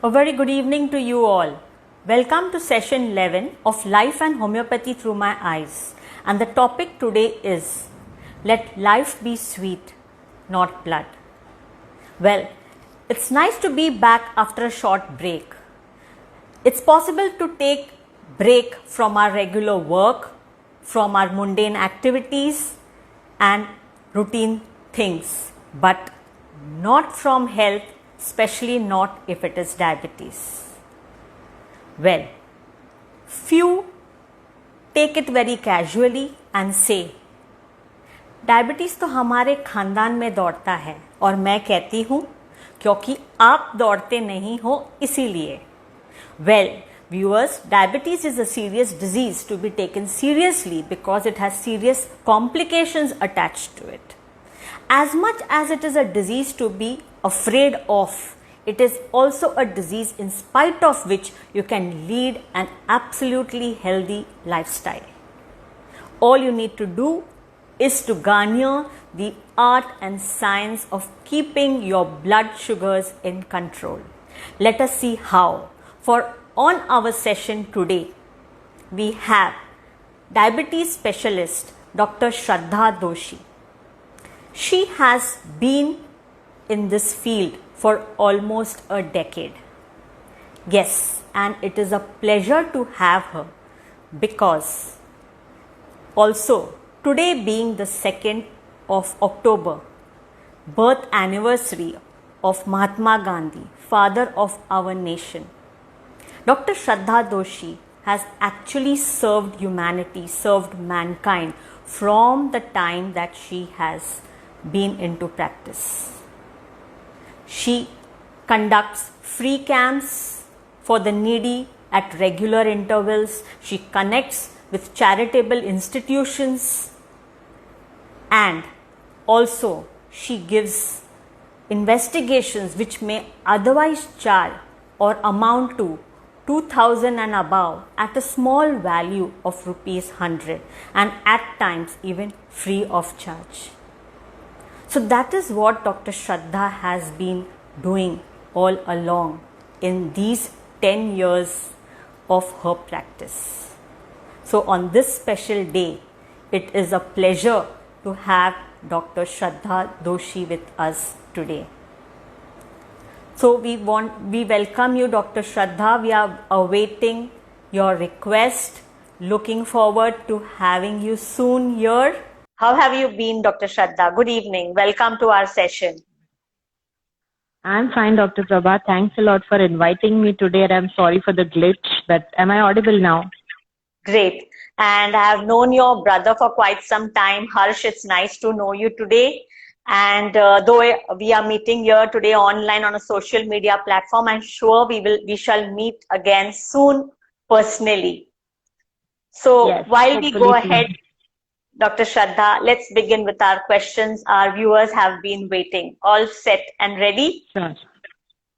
A very good evening to you all. Welcome to session 11 of Life and Homeopathy Through My Eyes. And the topic today is Let Life Be Sweet, Not Blood. Well, it's nice to be back after a short break. It's possible to take break from our regular work, from our mundane activities and routine things, but not from health, especially not if it is diabetes. Well, few take it very casually and say, diabetes तो हमारे खानदान में दौड़ता है और मैं कहती हूँ क्योंकि आप दौड़ते नहीं हो इसीलिए. Well, viewers, diabetes is a serious disease to be taken seriously because it has serious complications attached to it. As much as it is a disease to be afraid of, it is also a disease in spite of which you can lead an absolutely healthy lifestyle. All you need to do is to garner the art and science of keeping your blood sugars in control. Let us see how. For on our session today, we have diabetes specialist Dr. Shraddha Doshi. She has been in this field for almost a decade. Yes, and it is a pleasure to have her because also today being the 2nd of October, birth anniversary of Mahatma Gandhi, father of our nation, Dr. Shraddha Doshi has actually served humanity, served mankind from the time that she has been into practice. She conducts free camps for the needy at regular intervals. She connects with charitable institutions and also she gives investigations which may otherwise charge or amount to 2000 and above at a small value of rupees 100 and at times even free of charge. So that is what Dr. Shraddha has been doing all along in these 10 years of her practice. So on this special day, it is a pleasure to have Dr. Shraddha Doshi with us today. So we welcome you, Dr. Shraddha. We are awaiting your request. Looking forward to having you soon here. How have you been, Dr. Shraddha? Good evening. Welcome to our session. I'm fine, Dr. Prabha. Thanks a lot for inviting me today, and I'm sorry for the glitch, but am I audible now? Great. And I have known your brother for quite some time. Harsh, it's nice to know you today. And though we are meeting here today online on a social media platform, I'm sure we shall meet again soon personally. So yes, while we go soon. ahead, Dr. Shraddha, let's begin with our questions. Our viewers have been waiting. All set and ready? Sure.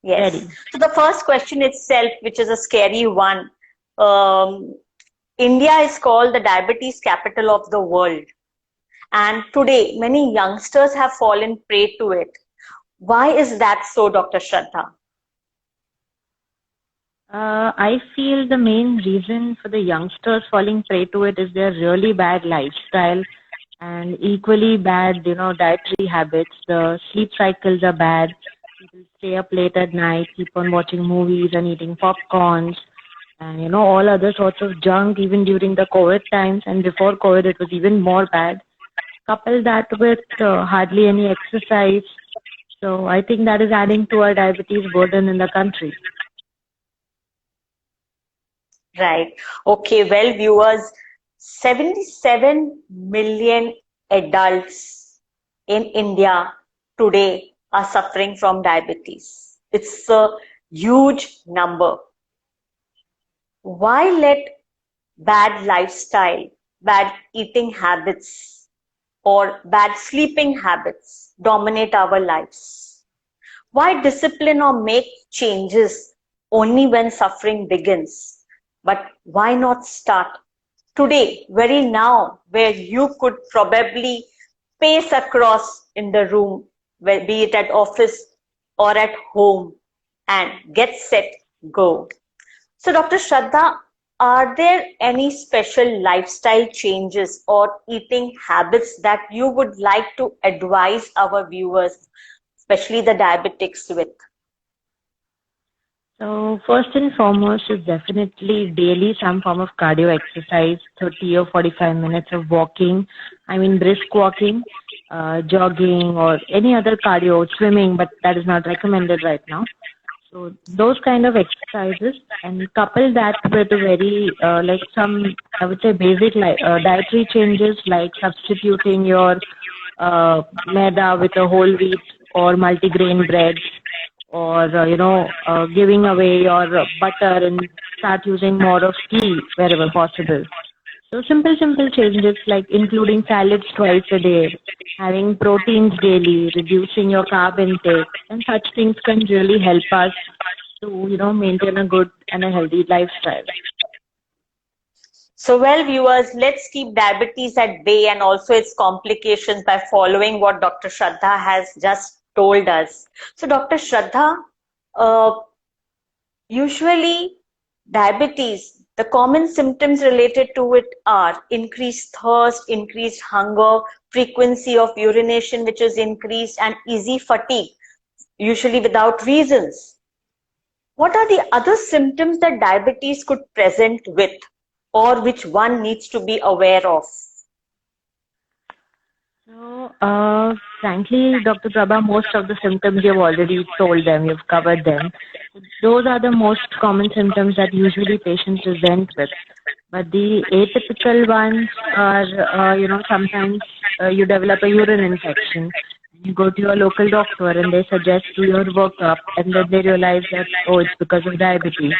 Yes. Ready. So the first question itself, which is a scary one. India is called the diabetes capital of the world. And today, many youngsters have fallen prey to it. Why is that so, Dr. Shraddha? I feel the main reason for the youngsters falling prey to it is their really bad lifestyle and equally bad, dietary habits. The sleep cycles are bad. People stay up late at night, keep on watching movies and eating popcorns and, all other sorts of junk even during the COVID times. And before COVID, it was even more bad. Couple that with hardly any exercise. So I think that is adding to our diabetes burden in the country. Right. Okay. Well, viewers, 77 million adults in India today are suffering from diabetes. It's a huge number. Why let bad lifestyle, bad eating habits, or bad sleeping habits dominate our lives? Why discipline or make changes only when suffering begins? But why not start today, very now, where you could probably pace across in the room, be it at office or at home, and get set, go. So, Dr. Shraddha, are there any special lifestyle changes or eating habits that you would like to advise our viewers, especially the diabetics, with? So first and foremost is definitely daily some form of cardio exercise, 30 or 45 minutes of walking. I mean brisk walking, jogging or any other cardio, swimming, but that is not recommended right now. So those kind of exercises, and couple that with a very like some, I would say, basic dietary changes like substituting your maida with a whole wheat or multigrain breads, or giving away your butter and start using more of ghee wherever possible. So simple changes like including salads twice a day, having proteins daily, reducing your carb intake, and such things can really help us to maintain a good and a healthy lifestyle. So, well, viewers, let's keep diabetes at bay and also its complications by following what Dr. Shraddha has just told us. So, Dr. Shraddha, usually diabetes, the common symptoms related to it are increased thirst, increased hunger, frequency of urination which is increased, and easy fatigue, usually without reasons. What are the other symptoms that diabetes could present with, or which one needs to be aware of? So, frankly, Dr. Prabha, most of the symptoms you've already told them, you've covered them. Those are the most common symptoms that usually patients present with. But the atypical ones are, sometimes you develop a urine infection. You go to your local doctor and they suggest to your workup, and then they realize that, oh, it's because of diabetes.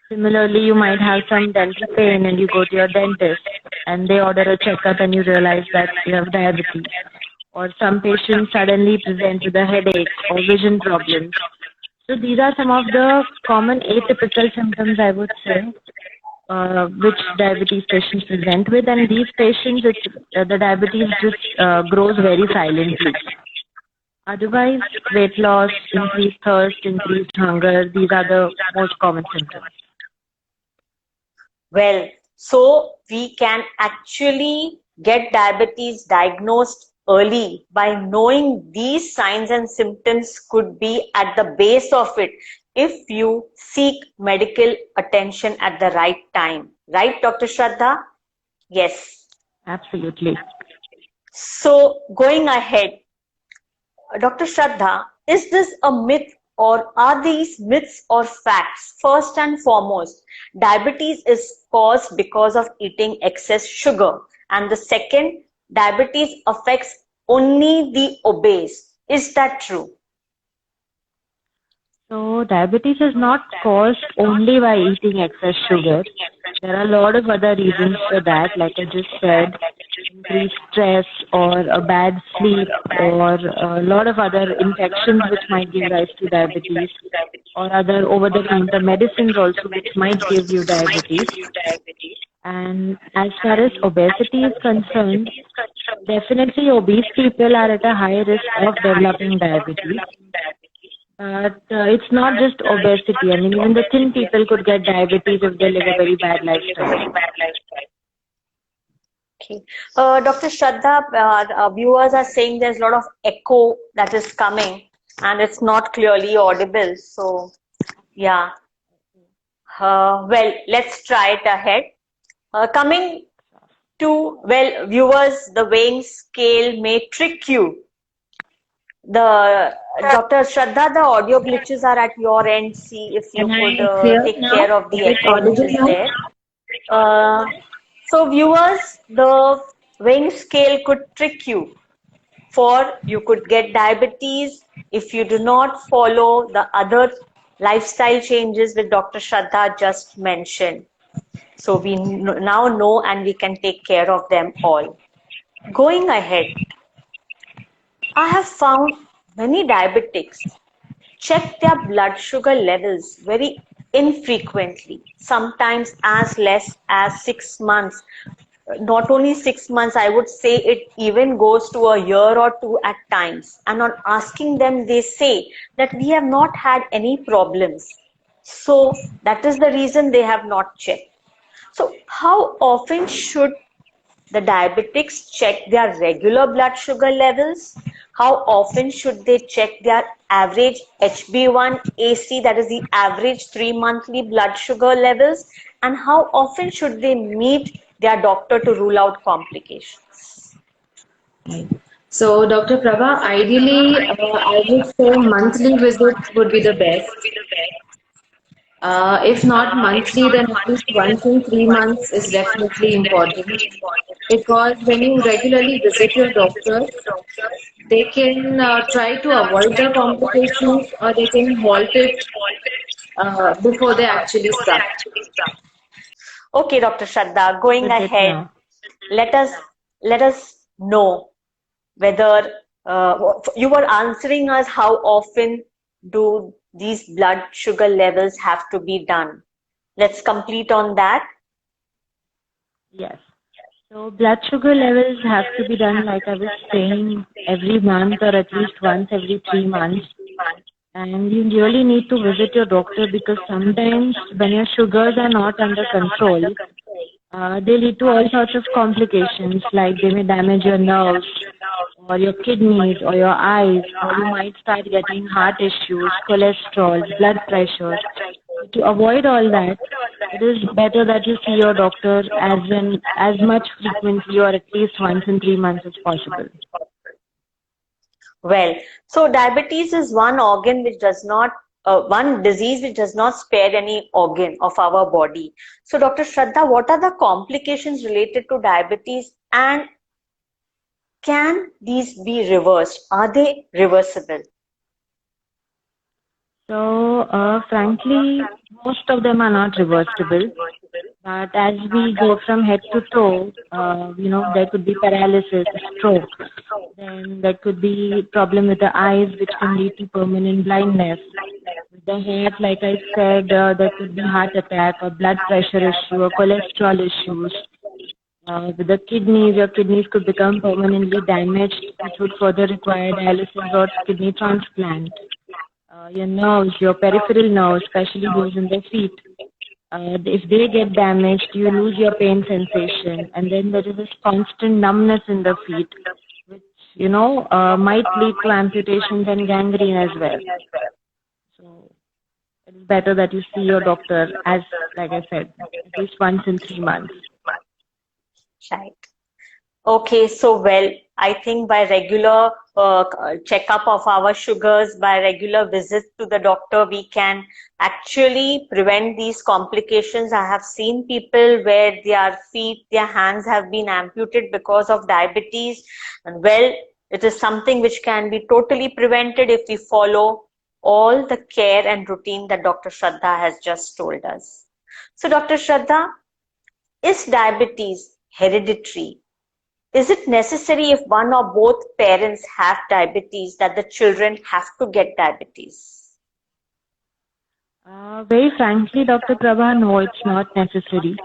Similarly, you might have some dental pain and you go to your dentist and they order a checkup and you realize that you have diabetes. Or some patients suddenly present with a headache or vision problems. So these are some of the common atypical symptoms, I would say, which diabetes patients present with. And these patients, the diabetes just grows very silently. Otherwise, weight loss, increased thirst, increased hunger, these are the most common symptoms. Well, so we can actually get diabetes diagnosed early by knowing these signs and symptoms could be at the base of it if you seek medical attention at the right time. Right, Dr. Shraddha? Yes. Absolutely. So going ahead, Dr. Shraddha, is this a myth or are these myths or facts? First and foremost, diabetes is caused because of eating excess sugar. And the second, diabetes affects only the obese. Is that true? So diabetes is not caused only by eating excess sugar. There are a lot of other reasons for that, like I just said, increased stress or a bad sleep or a lot of other infections which might give rise to diabetes, or other over-the-counter medicines also which might give you diabetes. And as far as obesity is concerned, definitely obese people are at a high risk of developing diabetes. But it's not just obesity. I mean, even the thin people could get diabetes if they live a very bad lifestyle. Okay. Dr. Shraddha, viewers are saying there's a lot of echo that is coming and it's not clearly audible. So, yeah. Well, let's try it ahead. Coming to, well, viewers, the weighing scale may trick you. Dr. Shraddha, the audio glitches are at your end. See if you could take care of the echo which is there. So viewers, the weighing scale could trick you. For you could get diabetes if you do not follow the other lifestyle changes that Dr. Shraddha just mentioned. So we now know and we can take care of them all. Going ahead, I have found many diabetics check their blood sugar levels very infrequently, sometimes as less as 6 months not only 6 months, I would say it even goes to a year or two at times. And on asking them, they say that we have not had any problems. So that is the reason they have not checked. So how often should the diabetics check their regular blood sugar levels? How often should they check their average HB1AC, that is the average 3 monthly blood sugar levels? And how often should they meet their doctor to rule out complications? Right. So, Dr. Prabha, ideally, I would say monthly visit would be the best. If not monthly, then at least once in 3 months is definitely important because when you regularly visit your doctor, they can try to avoid the complications or they can halt it before they actually start. Okay, Dr. Shraddha, going With it ahead, now. let us know whether you were answering us how often do these blood sugar levels have to be done. Let's complete on that. Yes. So blood sugar levels have to be done, like I was saying, every month or at least once every 3 months. And you really need to visit your doctor because sometimes when your sugars are not under control, they lead to all sorts of complications, like they may damage your nerves or your kidneys or your eyes, or you might start getting heart issues, cholesterol, blood pressure. To avoid all that, it is better that you see your doctor as much frequently or at least once in 3 months as possible. Well, so diabetes is one organ which does not, one disease which does not spare any organ of our body. So, Dr. Shraddha, what are the complications related to diabetes and can these be reversed? Are they reversible? So, frankly, most of them are not reversible. But as we go from head to toe, there could be paralysis, stroke. Then there could be problem with the eyes, which can lead to permanent blindness. With the heart, like I said, there could be heart attack or blood pressure issue or cholesterol issues. With the kidneys, your kidneys could become permanently damaged, which would further require dialysis or kidney transplant. Your nerves, your peripheral nerves, especially those in the feet, if they get damaged, you lose your pain sensation, and then there is this constant numbness in the feet, which might lead to amputations and gangrene as well. So it is better that you see your doctor, as like I said, at least once in 3 months. Right. Okay, so well, I think by regular checkup of our sugars, by regular visits to the doctor, we can actually prevent these complications. I have seen people where their feet, their hands have been amputated because of diabetes. And well, it is something which can be totally prevented if we follow all the care and routine that Dr. Shraddha has just told us. So, Dr. Shraddha, is diabetes hereditary? Is it necessary if one or both parents have diabetes that the children have to get diabetes? Very frankly, Dr. Prabha, no, it's not necessary.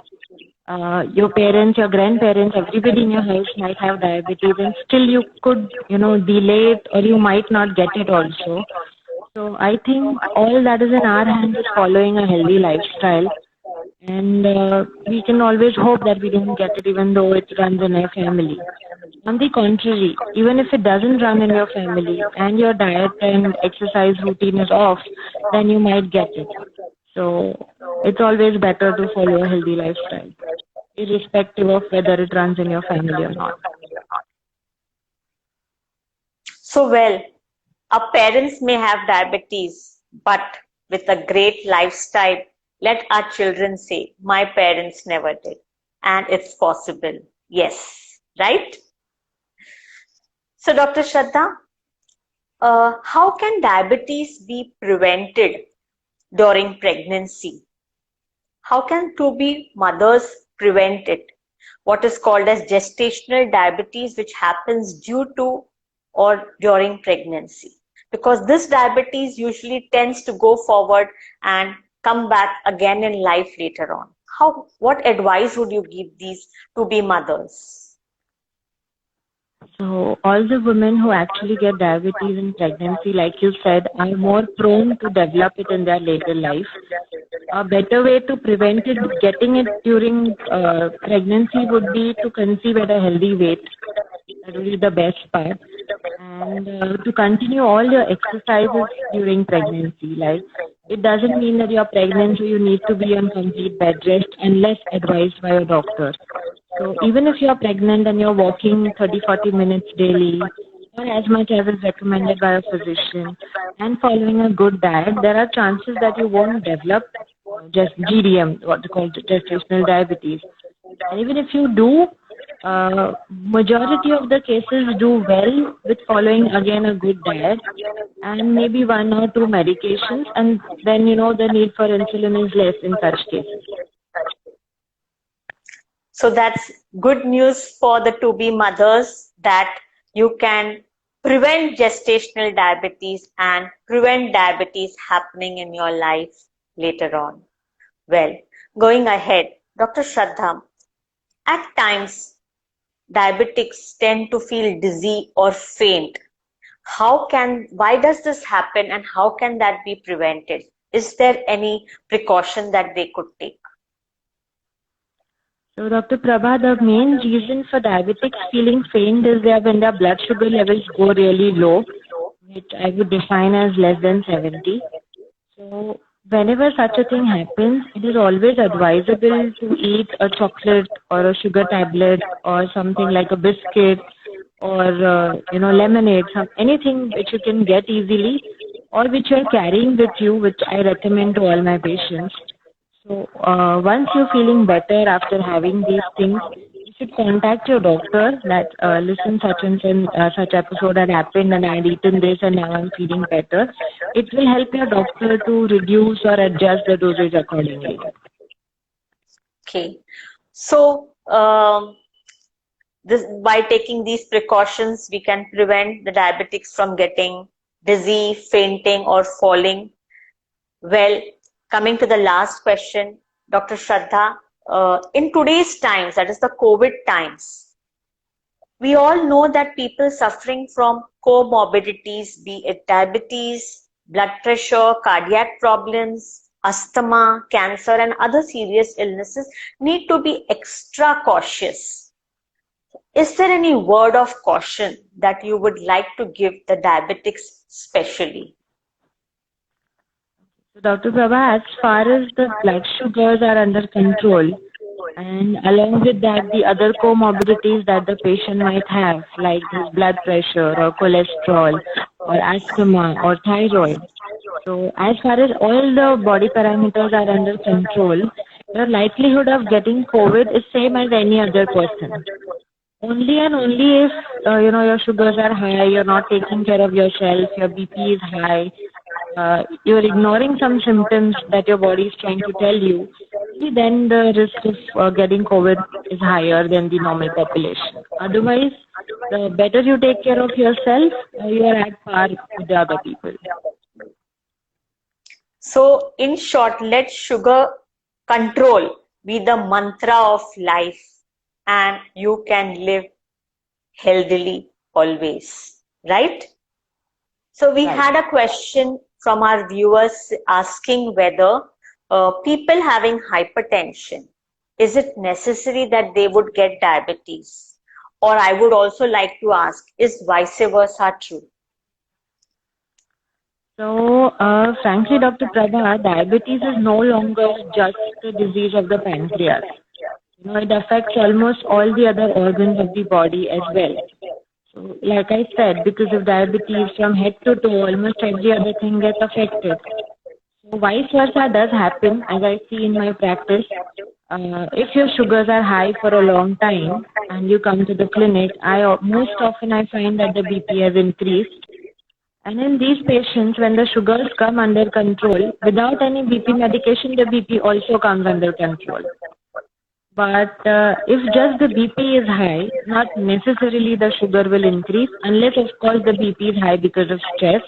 Your parents, your grandparents, everybody in your house might have diabetes, and still you could, delay it, or you might not get it also. So I think all that is in our hands is following a healthy lifestyle. And we can always hope that we don't get it even though it runs in our family. On the contrary, even if it doesn't run in your family and your diet and exercise routine is off, then you might get it. So it's always better to follow a healthy lifestyle, irrespective of whether it runs in your family or not. So well, our parents may have diabetes, but with a great lifestyle, let our children say, my parents never did. And it's possible. Yes. Right? So, Dr. Shraddha, how can diabetes be prevented during pregnancy? How can to-be mothers prevent it? What is called as gestational diabetes, which happens due to or during pregnancy. Because this diabetes usually tends to go forward and come back again in life later on. what advice would you give these to-be mothers? So all the women who actually get diabetes in pregnancy, like you said, are more prone to develop it in their later life. A better way to prevent it, getting it during pregnancy would be to conceive at a healthy weight. That would be the best part. And to continue all your exercises during pregnancy. Like, it doesn't mean that you're pregnant, so you need to be on complete bed rest unless advised by a doctor. So even if you're pregnant and you're walking 30-40 minutes daily, or as much as is recommended by a physician, and following a good diet, there are chances that you won't develop just GDM, what they call gestational diabetes. And even if you do, majority of the cases do well with following again a good diet and maybe 1 or 2 medications, and then the need for insulin is less in such cases. So that's good news for the to-be mothers, that you can prevent gestational diabetes and prevent diabetes happening in your life later on. Well, going ahead, Dr. Shraddha, at times diabetics tend to feel dizzy or faint. Why does this happen, and how can that be prevented? Is there any precaution that they could take? So, Dr. Prabha, the main reason for diabetics feeling faint is when their blood sugar levels go really low, which I would define as less than 70. So, whenever such a thing happens, it is always advisable to eat a chocolate or a sugar tablet or something like a biscuit or lemonade, anything which you can get easily or which you are carrying with you, which I recommend to all my patients. So once you're feeling better after having these things, you should contact your doctor that listen, such episode had happened and I had eaten this and now I'm feeling better. It will help your doctor to reduce or adjust the dosage accordingly. Okay. So by taking these precautions, we can prevent the diabetics from getting dizzy, fainting or falling. Well, coming to the last question, Dr. Shraddha, in today's times, that is the COVID times, we all know that people suffering from comorbidities, be it diabetes, blood pressure, cardiac problems, asthma, cancer, and other serious illnesses need to be extra cautious. Is there any word of caution that you would like to give the diabetics specially? Dr. Prabha, as far as the blood sugars are under control, and along with that, the other comorbidities that the patient might have, like his blood pressure or cholesterol or asthma or thyroid. So as far as all the body parameters are under control, your likelihood of getting COVID is same as any other person. Only and only if your sugars are high, you're not taking care of yourself, your BP is high, you're ignoring some symptoms that your body is trying to tell you, then the risk of getting COVID is higher than the normal population. Otherwise, the better you take care of yourself, you are at par with the other people. So, in short, let sugar control be the mantra of life, and you can live healthily always, right? So we had a question from our viewers asking whether people having hypertension, is it necessary that they would get diabetes? Or I would also like to ask, is vice versa true? So, frankly, Dr. Prabha, diabetes is no longer just a disease of the pancreas. It affects almost all the other organs of the body as well. So, like I said, because of diabetes, from head to toe, almost every other thing gets affected. So, vice versa does happen, as I see in my practice. If your sugars are high for a long time and you come to the clinic, most often I find that the BP has increased. And in these patients, when the sugars come under control, without any BP medication, the BP also comes under control. But if just the BP is high, not necessarily the sugar will increase, unless of course the BP is high because of stress.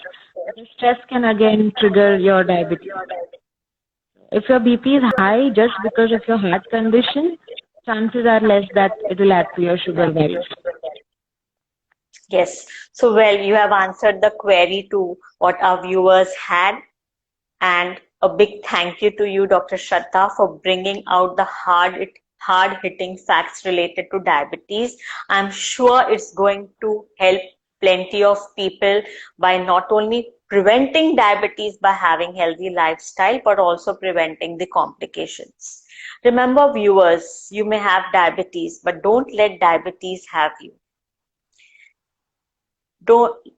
The stress can again trigger your diabetes. if your BP is high just because of your heart condition, chances are less that it will add to your sugar values. Yes. So, well, you have answered the query to what our viewers had. And a big thank you to you, Dr. Shraddha, for bringing out the hard-hitting facts related to diabetes. I'm sure it's going to help plenty of people by not only preventing diabetes by having healthy lifestyle, but also preventing the complications. Remember, viewers, you may have diabetes, but don't let diabetes have you.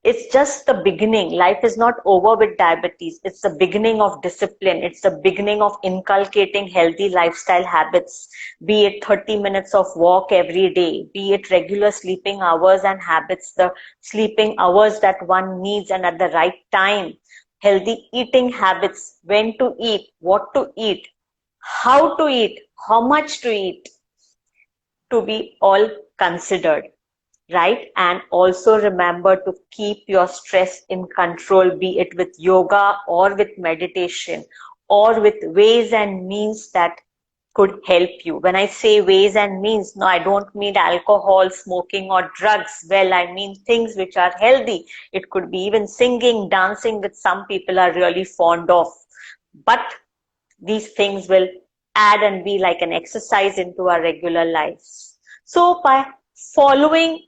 It's just the beginning. Life is not over with diabetes. It's the beginning of discipline. It's the beginning of inculcating healthy lifestyle habits, be it 30 minutes of walk every day, be it regular sleeping hours and habits, the sleeping hours that one needs and at the right time, healthy eating habits, when to eat, what to eat, how to eat, how much to eat, to be all considered. Right? And also remember to keep your stress in control, be it with yoga or with meditation or with ways and means that could help you. When I say ways and means, no, I don't mean alcohol, smoking or drugs. Well, I mean things which are healthy. It could be even singing, dancing, which some people are really fond of. But these things will add and be like an exercise into our regular lives. So by following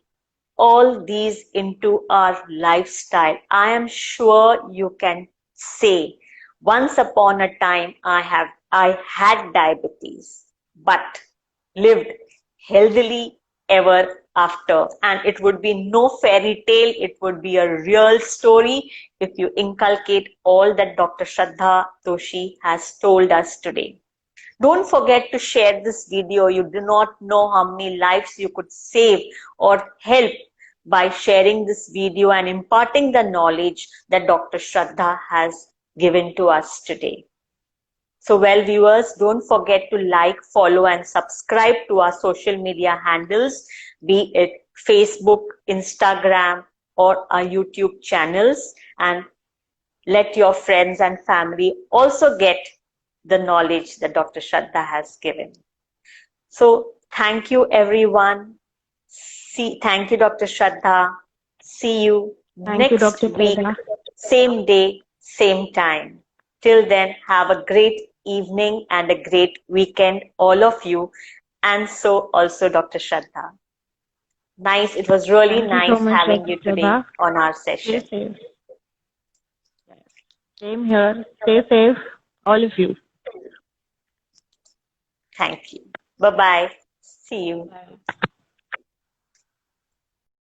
all these into our lifestyle, I am sure you can say, once upon a time I had diabetes, but lived healthily ever after. And it would be no fairy tale, it would be a real story if you inculcate all that Dr. Shraddha Doshi has told us today. Don't forget to share this video. You do not know how many lives you could save or help by sharing this video and imparting the knowledge that Dr. Shraddha has given to us today. So, well, viewers, don't forget to like, follow, and subscribe to our social media handles, be it Facebook, Instagram, or our YouTube channels, and let your friends and family also get the knowledge that Dr. Shraddha has given. So thank you, everyone. Thank you, Dr. Shraddha. See you Thank you, next Dr. week, Prerna. same day, same time. Till then, have a great evening and a great weekend, all of you. And so also Dr. Shraddha. Nice. It was really Thank you nice so much, having Dr. you today Prabha. on our Stay session. safe. Same here. Stay safe, all of you. Thank you. Bye-bye. See you. Bye.